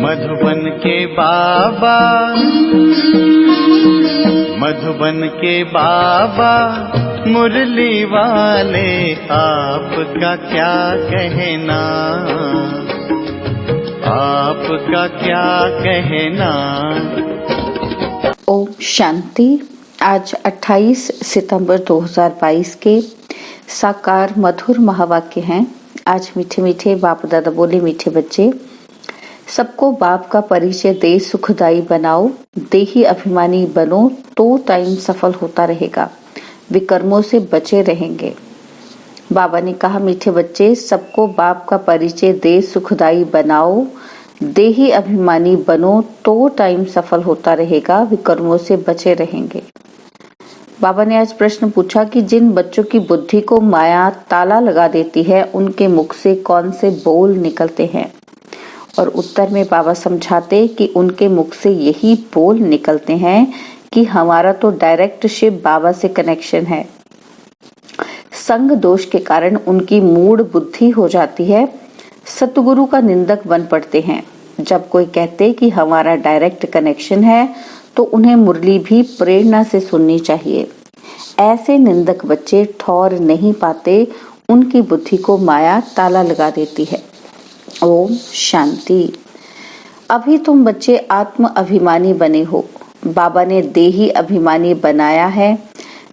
मधुबन के बाबा, मधुबन के बाबा मुरली वाले, आपका क्या कहना, आपका क्या कहना। ओम शांति। आज 28 सितंबर 2022 के साकार मधुर महावाक्य हैं। आज मीठे मीठे बाप दादा बोले, मीठे बच्चे, सबको बाप का परिचय दे, सुखदाई बनाओ, देही अभिमानी बनो तो टाइम सफल होता रहेगा, विकर्मों से बचे रहेंगे। बाबा ने कहा, मीठे बच्चे, सबको बाप का परिचय दे, सुखदाई बनाओ, देही अभिमानी बनो तो टाइम सफल होता रहेगा, विकर्मों से बचे रहेंगे। बाबा ने आज प्रश्न पूछा कि जिन बच्चों की बुद्धि को माया ताला लगा देती है, उनके मुख से कौन से बोल निकलते हैं? और उत्तर में बाबा समझाते कि उनके मुख से यही बोल निकलते हैं कि हमारा तो डायरेक्ट शिव बाबा से कनेक्शन है। संग दोष के कारण उनकी मूढ़ बुद्धि हो जाती है, सतगुरु का निंदक बन पड़ते हैं। जब कोई कहते कि हमारा डायरेक्ट कनेक्शन है तो उन्हें मुरली भी प्रेरणा से सुननी चाहिए। ऐसे निंदक बच्चे ठौर नहीं पाते, उनकी बुद्धि को माया ताला लगा देती है। ओम शांति। अभी तुम बच्चे आत्म अभिमानी बने हो, बाबा ने देही अभिमानी बनाया है।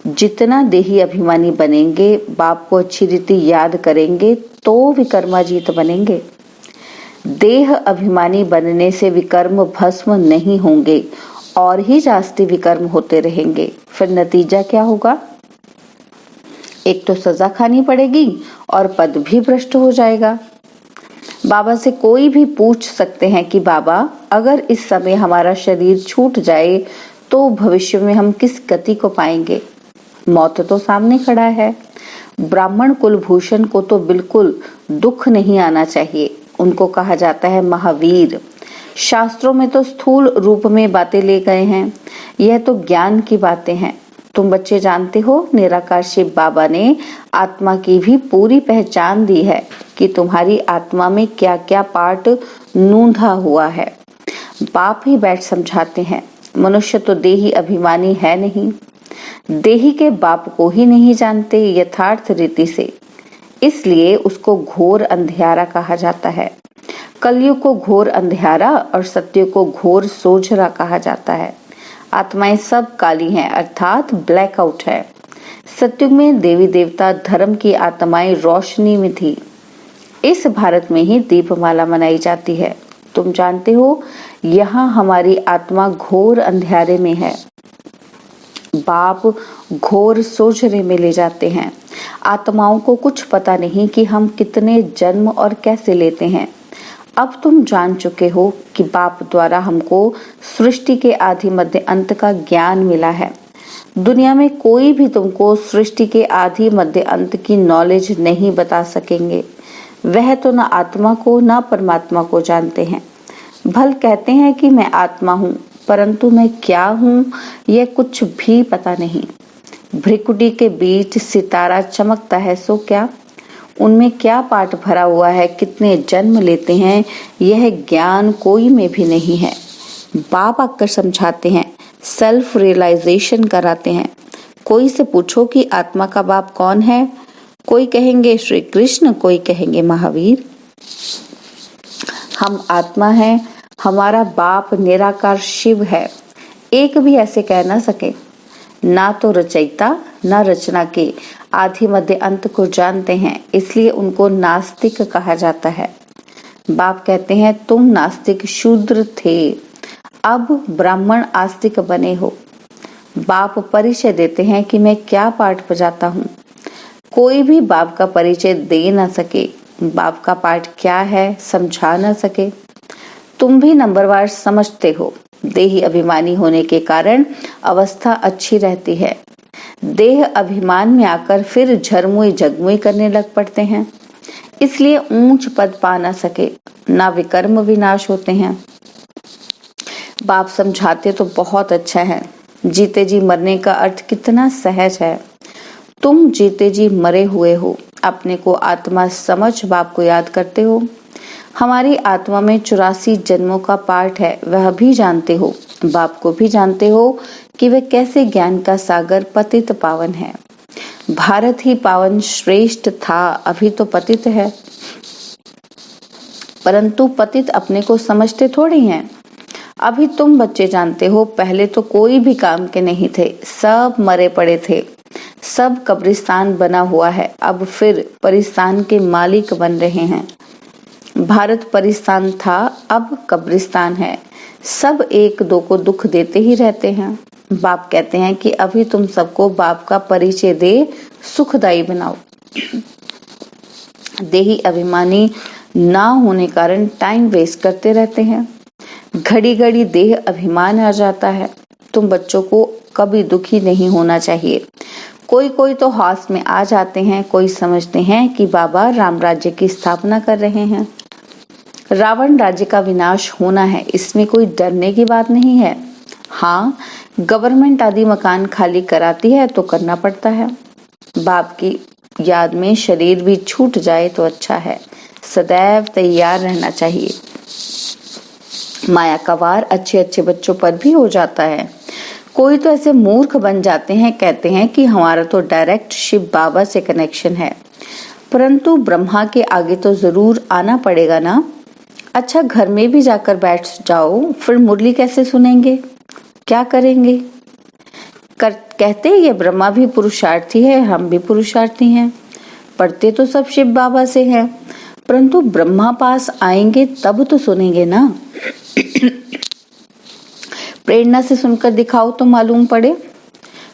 जितना देही अभिमानी बनेंगे, बाप को अच्छी रीति याद करेंगे तो विकर्माजीत बनेंगे। देह अभिमानी बनने से विकर्म भस्म नहीं होंगे और ही जास्ती विकर्म होते रहेंगे। फिर नतीजा क्या होगा? एक तो सजा खानी पड़ेगी और पद भी भ्रष्ट हो जाएगा। बाबा से कोई भी पूछ सकते हैं कि बाबा, अगर इस समय हमारा शरीर छूट जाए तो भविष्य में हम किस गति को पाएंगे? मौत तो सामने खड़ा है। ब्राह्मण कुलभूषण को तो बिल्कुल दुख नहीं आना चाहिए। उनको कहा जाता है महावीर। शास्त्रों में तो स्थूल रूप में बातें ले गए हैं, यह तो ज्ञान की बातें हैं। तुम बच्चे जानते हो, निराकार शिव बाबा ने आत्मा की भी पूरी पहचान दी है कि तुम्हारी आत्मा में क्या क्या पार्ट नूंधा हुआ है। बाप ही बैठ समझाते हैं। मनुष्य तो देही अभिमानी है नहीं, देही के बाप को ही नहीं जानते यथार्थ रीति से, इसलिए उसको घोर अंधियारा कहा जाता है। कलयुग को घोर अंधियारा और सत्य को घोर सोझरा कहा जाता है। आत्माएं सब काली हैं, अर्थात ब्लैकआउट है। सत्युग में देवी देवता धर्म की आत्माएं रोशनी में थी। इस भारत में ही दीपमाला मनाई जाती है। तुम जानते हो, यहाँ हमारी आत्मा घोर अंधियारे में है। बाप घोर सोझरे में ले जाते हैं। आत्माओं को कुछ पता नहीं कि हम कितने जन्म और कैसे लेते हैं। अब तुम जान चुके हो कि बाप द्वारा हमको सृष्टि के आदि मध्य अंत का ज्ञान मिला है। दुनिया में कोई भी तुमको सृष्टि के आदि मध्य अंत की नॉलेज नहीं बता सकेंगे। वह तो ना आत्मा को ना परमात्मा को जानते हैं। भल कहते हैं कि मैं आत्मा हूँ, परंतु मैं क्या हूँ यह कुछ भी पता नहीं। भ्रिकुटी के बीच सितारा चमकता है सो क्या? उनमें क्या पाठ भरा हुआ है, कितने जन्म लेते हैं, यह ज्ञान कोई में भी नहीं है। बाप आकर समझाते हैं, सेल्फ रियलाइजेशन कराते हैं। कोई से पूछो कि आत्मा का बाप कौन है, कोई कहेंगे श्री कृष्ण, कोई कहेंगे महावीर। हम आत्मा हैं, हमारा बाप निराकार शिव है। एक भी ऐसे कह ना सके। ना तो रचयिता ना रचना के आदि मध्य अंत को जानते हैं, इसलिए उनको नास्तिक कहा जाता है। बाप कहते हैं, तुम नास्तिक शूद्र थे, अब ब्राह्मण आस्तिक बने हो। बाप परिचय देते हैं कि मैं क्या पाठ बजाता हूँ। कोई भी बाप का परिचय दे ना सके, बाप का पाठ क्या है समझा ना सके। तुम भी नंबरवार समझते हो। देही अभिमानी होने के कारण अवस्था अच्छी रहती है। देह अभिमान में आकर फिर झरमुई जगमुई करने लग पड़ते हैं, इसलिए ऊंच पद पा ना सके, ना विकर्म विनाश होते हैं। बाप समझाते तो बहुत अच्छा है। जीते जी मरने का अर्थ कितना सहज है। तुम जीते जी मरे हुए हो, अपने को आत्मा समझ बाप को याद करते हो। हमारी आत्मा में 84 जन्मों का पाठ है, वह भी जानते हो। बाप को भी जानते हो कि वह कैसे ज्ञान का सागर पतित पावन है। भारत ही पावन श्रेष्ठ था, अभी तो पतित है। परंतु पतित अपने को समझते थोड़ी हैं। अभी तुम बच्चे जानते हो, पहले तो कोई भी काम के नहीं थे, सब मरे पड़े थे, सब कब्रिस्तान बना हुआ है। अब फिर परिस्तान के मालिक बन रहे हैं। भारत परिस्तान था, अब कब्रिस्तान है। सब एक दो को दुख देते ही रहते हैं। बाप कहते हैं कि अभी तुम सबको बाप का परिचय दे सुखदायी बनाओ। देही अभिमानी ना होने कारण टाइम वेस्ट करते रहते हैं। घड़ी घड़ी देह अभिमान आ जाता है। तुम बच्चों को कभी दुखी नहीं होना चाहिए। कोई कोई तो हास में आ जाते हैं, कोई समझते हैं कि बाबा राम राज्य की स्थापना कर रहे हैं। रावण राज्य का विनाश होना है, इसमें कोई डरने की बात नहीं है। हाँ, गवर्नमेंट आदि मकान खाली कराती है तो करना पड़ता है। बाप की याद में शरीर भी छूट जाए तो अच्छा है, सदैव तैयार रहना चाहिए। माया का वार अच्छे अच्छे बच्चों पर भी हो जाता है। कोई तो ऐसे मूर्ख बन जाते हैं, कहते हैं कि हमारा तो डायरेक्ट शिव बाबा से कनेक्शन है, परंतु ब्रह्मा के आगे तो जरूर आना पड़ेगा ना। अच्छा, घर में भी जाकर बैठ जाओ, फिर मुरली कैसे सुनेंगे, क्या करेंगे? कहते ये ब्रह्मा भी पुरुषार्थी है, हम भी पुरुषार्थी हैं, पढ़ते तो सब शिव बाबा से हैं, परंतु ब्रह्मा पास आएंगे तब तो सुनेंगे ना। प्रेरणा से सुनकर दिखाओ तो मालूम पड़े।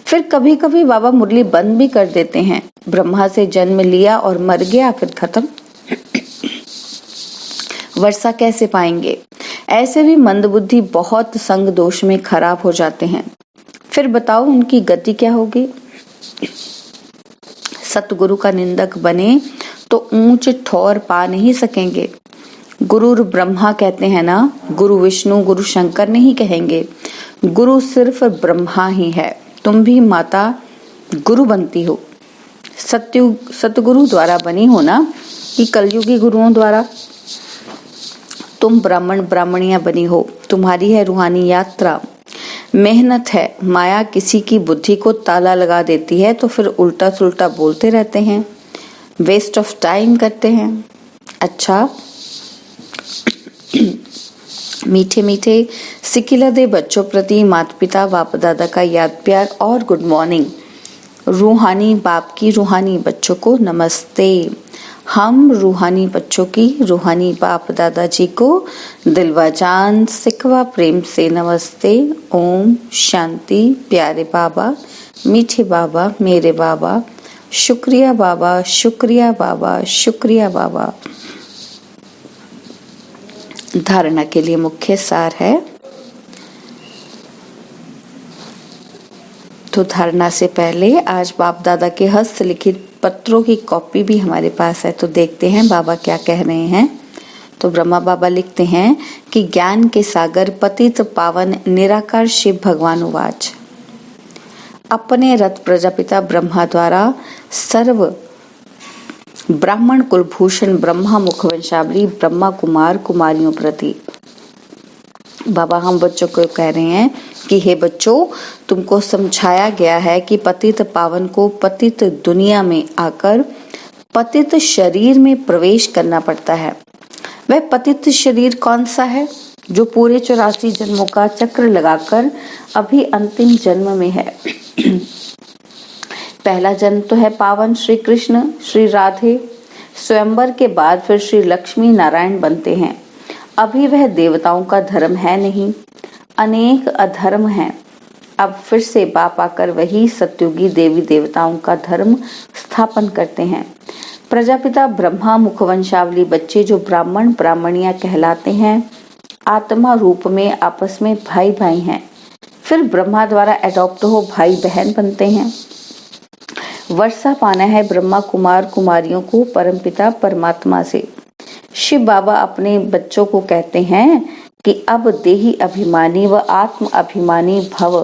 फिर कभी कभी बाबा मुरली बंद भी कर देते हैं। ब्रह्मा से जन्म लिया और मर गया, फिर खत्म। वर्षा कैसे पाएंगे? ऐसे भी मंदबुद्धि बहुत संग दोष में खराब हो जाते हैं। फिर बताओ उनकी गति क्या होगी? सतगुरु का निंदक बने तो ऊंच ठौर पा नहीं सकेंगे। गुरु ब्रह्मा कहते हैं ना, गुरु विष्णु गुरु शंकर नहीं कहेंगे। गुरु सिर्फ ब्रह्मा ही है। तुम भी माता गुरु बनती हो, सतगुरु द्वारा बनी हो ना, कि कलयुगी गुरुओं द्वारा। तुम ब्राह्मण ब्राह्मणियां बनी हो, तुम्हारी है रूहानी यात्रा। मेहनत है। माया किसी की बुद्धि को ताला लगा देती है तो फिर उल्टा सुल्टा बोलते रहते हैं, वेस्ट ऑफ टाइम करते हैं। अच्छा, मीठे मीठे सिकिला दे बच्चों प्रति माता पिता बाप दादा का याद प्यार और गुड मॉर्निंग। रूहानी बाप की रूहानी बच्चों को नमस्ते। हम रूहानी बच्चों की रूहानी बाप दादाजी को दिलवा जान सिकवा प्रेम से नमस्ते। ओम शांति। प्यारे बाबा, मीठे बाबा, मेरे बाबा, शुक्रिया बाबा, शुक्रिया बाबा, शुक्रिया बाबा। धारणा के लिए मुख्य सार है। तो धारणा से पहले आज बाप दादा के हस्तलिखित पत्रों की कॉपी भी हमारे पास है, तो देखते हैं बाबा क्या कह रहे हैं। तो ब्रह्मा बाबा लिखते हैं कि ज्ञान के सागर पतित पावन निराकार शिव भगवान उवाच। अपने रथ प्रजापिता ब्रह्मा द्वारा सर्व ब्राह्मण कुलभूषण ब्रह्मा मुखवंशावली ब्रह्मा कुमार कुमारियों प्रति। बाबा हम बच्चों को कह रहे हैं कि हे बच्चों, तुमको समझाया गया है कि पतित पावन को पतित दुनिया में आकर पतित शरीर में प्रवेश करना पड़ता है। वह पतित शरीर कौन सा है? जो पूरे 84 जन्मों का चक्र लगाकर अभी अंतिम जन्म में है। पहला जन्म तो है पावन श्री कृष्ण श्री राधे। स्वयंवर के बाद फिर श्री लक्ष्मी नारायण बनते हैं। अभी वह देवताओं का धर्म है नहीं, अनेक अधर्म हैं। अब फिर से बाप आकर वही सत्युगी देवी देवताओं का धर्म स्थापन करते हैं। प्रजापिता ब्रह्मा मुखवंशावली बच्चे जो ब्राह्मण ब्राह्मणियां कहलाते हैं, आत्मा रूप में आपस में भाई भाई हैं। फिर ब्रह्मा द्वारा एडॉप्ट हो भाई बहन बनते हैं। वर्षा पाना है ब्रह्मा कुमार कुमारियों को परमपिता परमात्मा से। शिव बाबा अपने बच्चों को कहते हैं कि अब देही अभिमानी व आत्म अभिमानी भव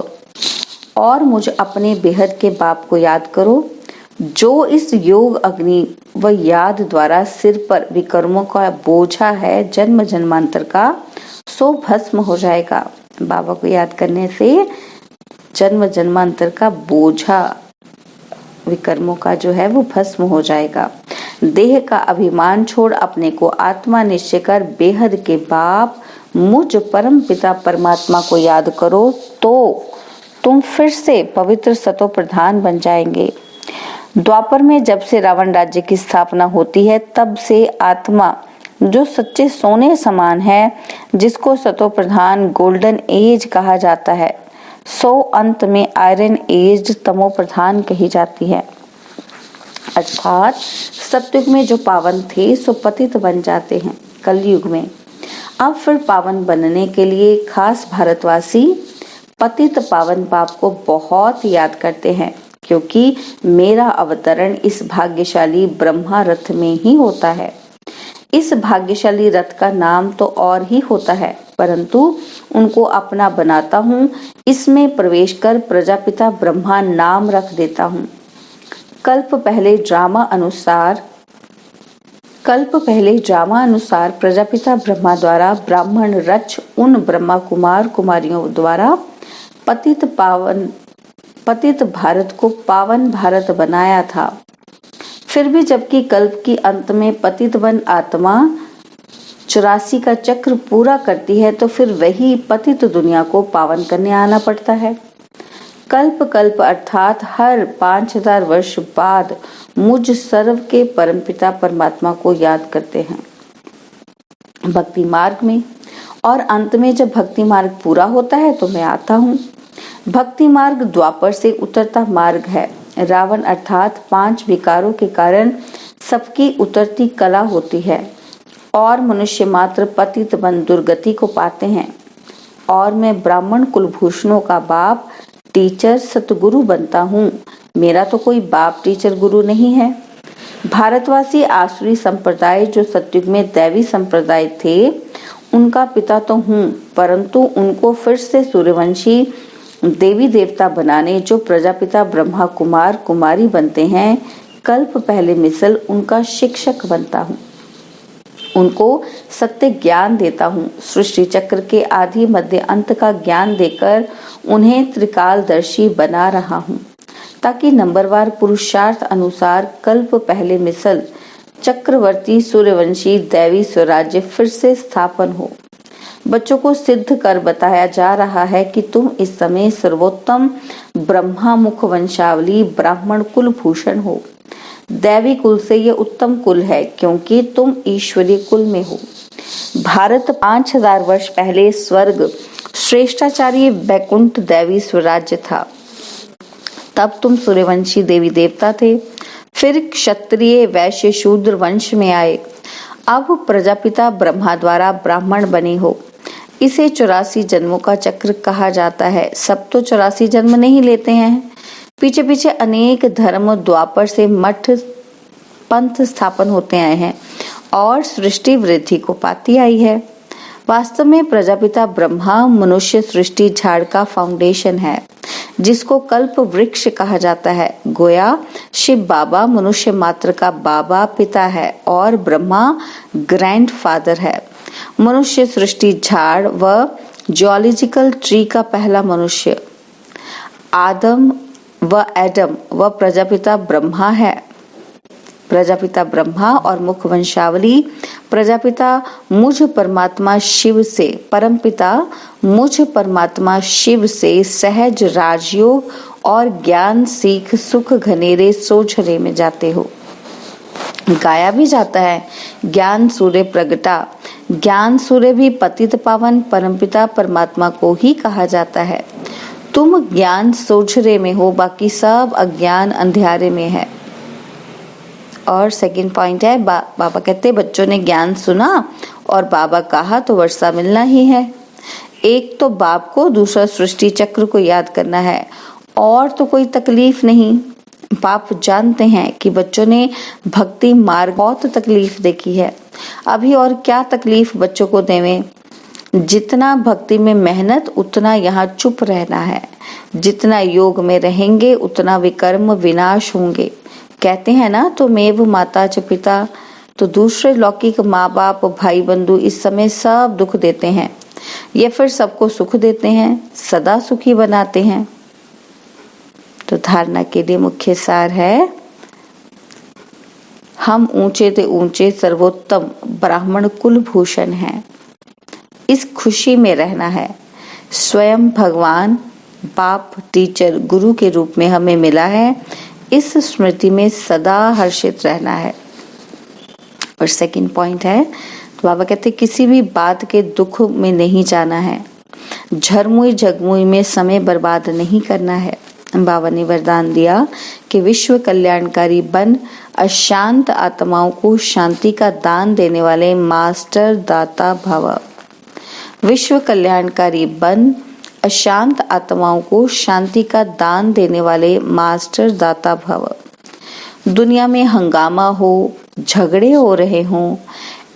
और मुझ अपने बेहद के बाप को याद करो। जो इस योग अग्नि व याद द्वारा सिर पर विकर्मों का बोझा है जन्म जन्मांतर का, सो भस्म हो जाएगा। बाबा को याद करने से जन्म जन्मांतर का बोझा विकर्मों का जो है वो भस्म हो जाएगा। देह का अभिमान छोड़ अपने को आत्मा निश्चय कर बेहद के बाप मुझ परम पिता परमात्मा को याद करो तो तुम फिर से पवित्र सतो प्रधान बन जाएंगे। द्वापर में जब से रावण राज्य की स्थापना होती है तब से आत्मा जो सच्चे सोने समान है, जिसको सतो प्रधान गोल्डन एज कहा जाता है, सो अंत में आयरन एज तमो प्रधान कही जाती है। अर्थात सतयुग में जो पावन थे सो पतित बन जाते हैं कलयुग में। अब फिर पावन बनने के लिए खास भारतवासी पतित पावन पाप को बहुत याद करते हैं, क्योंकि मेरा अवतरण इस भाग्यशाली ब्रह्मा रथ में ही होता है। इस भाग्यशाली रथ का नाम तो और ही होता है, परंतु उनको अपना बनाता हूँ। इसमें प्रवेश कर प्रजापिता ब्रह्मा नाम रख देता हूँ। कल्प पहले ड्रामा अनुसार प्रजापिता ब्रह्मा द्वारा ब्राह्मण रच उन ब्रह्मा कुमार कुमारियों द्वारा पतित भारत को पावन भारत बनाया था। फिर भी जबकि कल्प की अंत में पतित बन आत्मा 84 का चक्र पूरा करती है, तो फिर वही पतित दुनिया को पावन करने आना पड़ता है। कल्प अर्थात हर 5000 वर्ष बाद मुझ सर्व के परमपिता परमात्मा को याद करते हैं भक्ति मार्ग में, और अंत में जब भक्ति मार्ग पूरा होता है तो मैं आता हूँ। भक्ति मार्ग द्वापर से उतरता मार्ग है। रावण अर्थात 5 विकारों के कारण सबकी उतरती कला होती है और मनुष्य मात्र पतित बन दुर्गति को पाते हैं। और मैं ब्राह्मण कुलभूषणों का बाप टीचर सतगुरु बनता हूँ। मेरा तो कोई बाप टीचर गुरु नहीं है। भारतवासी आसुरी संप्रदाय जो सतयुग में दैवी संप्रदाय थे, उनका पिता तो हूँ, परंतु उनको फिर से सूर्यवंशी देवी देवता बनाने जो प्रजापिता ब्रह्मा कुमार कुमारी बनते हैं, कल्प पहले मिसल उनका शिक्षक बनता हूँ। उनको सत्य ज्ञान देता हूँ। सृष्टि चक्र के आदि मध्य अंत का ज्ञान देकर उन्हें त्रिकालदर्शी बना रहा हूँ, ताकि नंबरवार पुरुषार्थ अनुसार कल्प पहले मिसल चक्रवर्ती सूर्यवंशी दैवी स्वराज्य फिर से स्थापन हो। बच्चों को सिद्ध कर बताया जा रहा है कि तुम इस समय सर्वोत्तम ब्रह्मा मुख वंशावली ब्राह्मण कुल भूषण हो। दैवी कुल से ये उत्तम कुल है, क्योंकि तुम ईश्वरीय कुल में हो। भारत 5000 वर्ष पहले स्वर्ग श्रेष्ठाचार्य वैकुंठ दैवी स्वराज्य था। तब तुम सूर्यवंशी देवी देवता थे, फिर क्षत्रिय वैश्य शूद्र वंश में आए। अब प्रजापिता ब्रह्मा द्वारा ब्राह्मण बने हो। इसे 84 जन्मों का चक्र कहा जाता है। सब तो 84 जन्म नहीं लेते हैं। पीछे पीछे अनेक धर्म द्वापर से मठ पंथ स्थापन होते आए हैं और सृष्टि वृद्धि को पाती आई है। वास्तव में प्रजापिता ब्रह्मा मनुष्य सृष्टि झाड़ का फाउंडेशन है, जिसको कल्प वृक्ष कहा जाता है। गोया शिव बाबा मनुष्य मात्र का बाबा पिता है और ब्रह्मा ग्रैंड फादर है। मनुष्य सृष्टि झाड़ व जियोलॉजिकल ट्री का पहला मनुष्य आदम व एडम व प्रजापिता ब्रह्मा है। प्रजापिता ब्रह्मा और मुख वंशावली प्रजापिता मुझ परमात्मा शिव से, परमपिता मुझ परमात्मा शिव से सहज राजयोग और ज्ञान सीख सुख घनेरे सोझरे में जाते हो। गाया भी जाता है, ज्ञान सूर्य प्रगटा। ज्ञान सूर्य भी पतित पावन परमपिता परमात्मा को ही कहा जाता है। तुम ज्ञान सोझरे में हो, बाकी सब अज्ञान अंधियारे में है। और सेकंड पॉइंट है, बाबा कहते बच्चों ने ज्ञान सुना और बाबा कहा तो वर्षा मिलना ही है। एक तो बाप को, दूसरा सृष्टि चक्र को याद करना है, और तो कोई तकलीफ नहीं। बाप जानते हैं कि बच्चों ने भक्ति मार्ग बहुत तकलीफ देखी है, अभी और क्या तकलीफ बच्चों को देवें। जितना भक्ति में मेहनत उतना यहाँ चुप रहना है। जितना योग में रहेंगे उतना विकर्म विनाश होंगे। कहते हैं ना, तो मेव माता च पिता, तो दूसरे लौकिक माँ बाप भाई बंधु इस समय सब दुख देते हैं, ये फिर सबको सुख देते हैं, सदा सुखी बनाते हैं। तो धारणा के लिए मुख्य सार है, हम ऊंचे ते ऊंचे सर्वोत्तम ब्राह्मण कुल भूषण हैं। इस खुशी में रहना है। स्वयं भगवान बाप, टीचर, गुरु के रूप में हमें मिला है। इस स्मृति में सदा हर्षित रहना है। और सेकंड पॉइंट है, तो बाबा कहते किसी भी बात के दुख में नहीं जाना है, झरमुई झगमुई में समय बर्बाद नहीं करना है। बाबा ने वरदान दिया कि विश्व कल्याणकारी बन अशांत आत्माओं को शांति का दान देने वाले मास्टर दाता भव। विश्व कल्याणकारी बन अशांत आत्माओं को शांति का दान देने वाले मास्टर दाता भव। दुनिया में हंगामा हो, झगड़े हो रहे हों,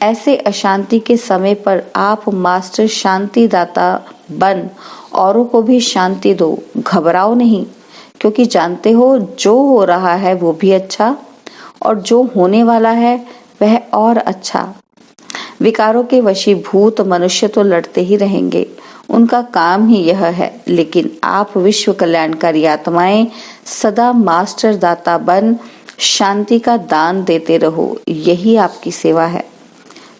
ऐसे अशांति के समय पर आप मास्टर शांति दाता बन औरों को भी शांति दो। घबराओ नहीं, क्योंकि जानते हो जो हो रहा है वो भी अच्छा, और जो होने वाला है वह और अच्छा। विकारों के वशीभूत मनुष्य तो लड़ते ही रहेंगे, उनका काम ही यह है, लेकिन आप विश्व कल्याणकारी आत्माएं सदा मास्टर दाता बन शांति का दान देते रहो, यही आपकी सेवा है।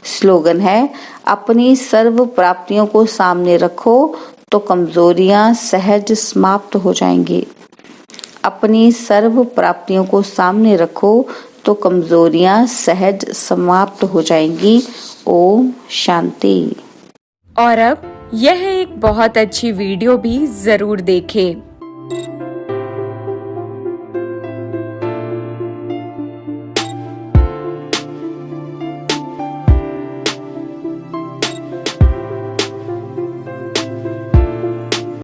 स्लोगन है, अपनी सर्व प्राप्तियों को सामने रखो तो कमजोरियां सहज समाप्त हो जाएंगी। अपनी सर्व प्राप्तियों को सामने रखो तो कमजोरियां सहज समाप्त हो जाएंगी। ओम शांति। और अब यह एक बहुत अच्छी वीडियो भी जरूर देखें।